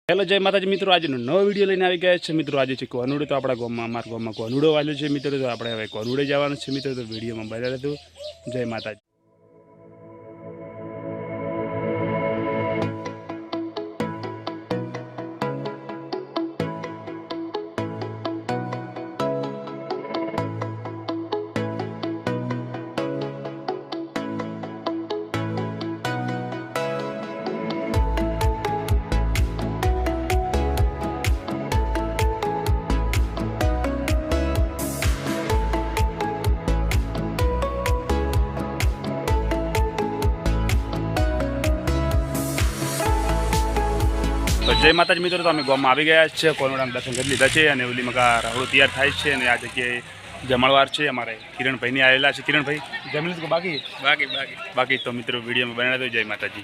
Hello जय माताजी मित्रों, आज नવો વિડીયો લઈને આવી ગયા છે મિત્રો। આજે છે કોનુડે, તો આપણા ગામમાં અમારા ગામમાં કોનુડો વાલ્યો છે મિત્રો। તો આપણે હવે કોનુડે જવાનું છે મિત્રો। તો વિડીયોમાં બન્યા રહેજો। જય માતાજી। तो जय माताजी मित्रों, तो अमे गाँव में आ गया है। कोनुड़ा दर्शन कर लीधा है और ओली मका राहुल तैयार थाय छे। आ जगह जमणवार है अमारे किरण भाई ने आवेला है। किरण भाई जमी लीधुं? बाकी बाकी बाकी बाकी तो मित्रों वीडियो में बना दो। जय माताजी।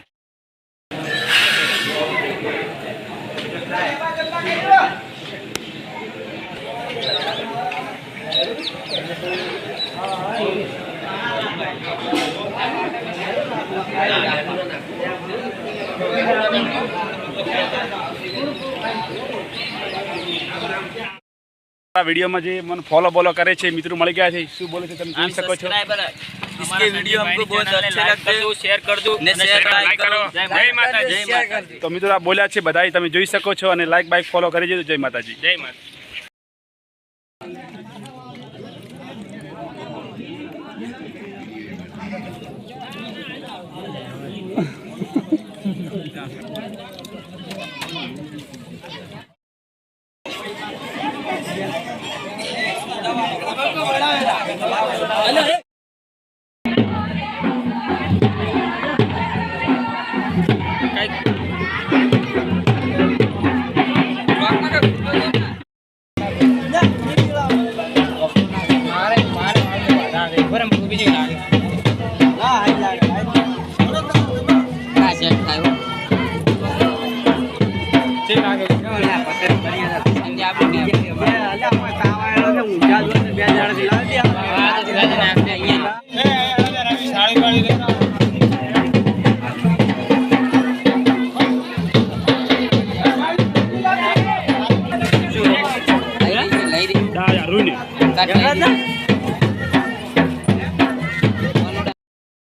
वीडियो में जो मन फॉलो बोलो करे छे मित्रों मळी गया छे। शुं बोले छे तमे જોઈ શકો છો। इसके वीडियो हमको बहुत अच्छे लगते हैं। शेयर कर दो ने शेयर लाइक करो। जय माता जय माता। तो मित्रों आ बोल्या छे बधाई तमे જોઈ શકો છો અને લાઈક બાઈक फॉलो કરી દેજો। जय माताजी। जय माता।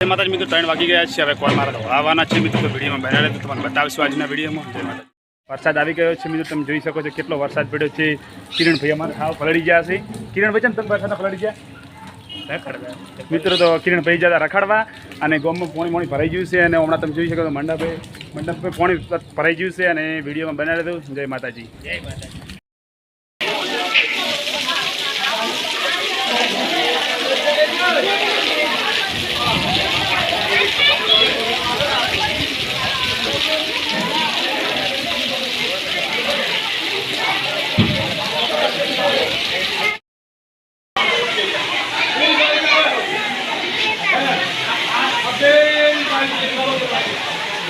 माताजी मित्रों 3 वागी गया है। हवे कोण मारा धोळावाना छे मित्रों। तो विडियो में बन्या रहो। तो तमने बतावशुं आजना विडियो में। जय माताजी। वरसाद आवी गयो छे मित्रों, तमे जोई शको छो केटलो वरसाद पड्यो छे। किरण भाई अमारे हाव पलળી ગયા છે। किरण भाई तमे वरसादમાં પલળી ગયા રખડવા मित्रों। तो किरण भाई जता रखड़वा અને ગામમાં પાણી ભરાઈ ગયું છે। અને હમણાં તમે જોઈ શકો તો મંડપે પાણી ભરાઈ ગયું છે। અને વિડીયોમાં બન્યા રહેજો। જય માતાજી। जय माता।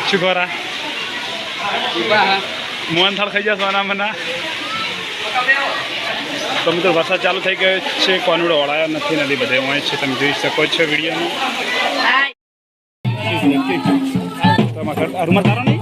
शुक्रा मोहन थाल खाई जाए सोना मना। तो मित्रों वरसाद चालू थी गयो है। कोनुड़ो वळायो नथी, नदी बधे वहीं है। तमे जोई शको छो विडियो में। रूम तारो नहीं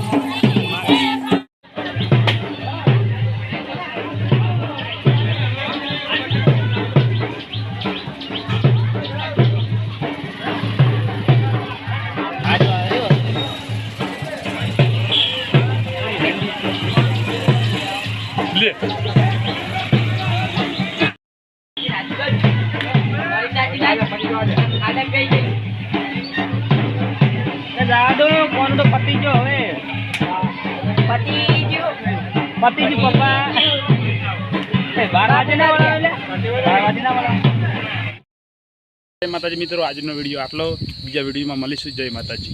कौन तो पति जो है पति जो पापा 12 वाला। जय माताजी मित्रों, आजनो विडियो आटलो। बीजा विडियो में मळीशुं। जय माताजी।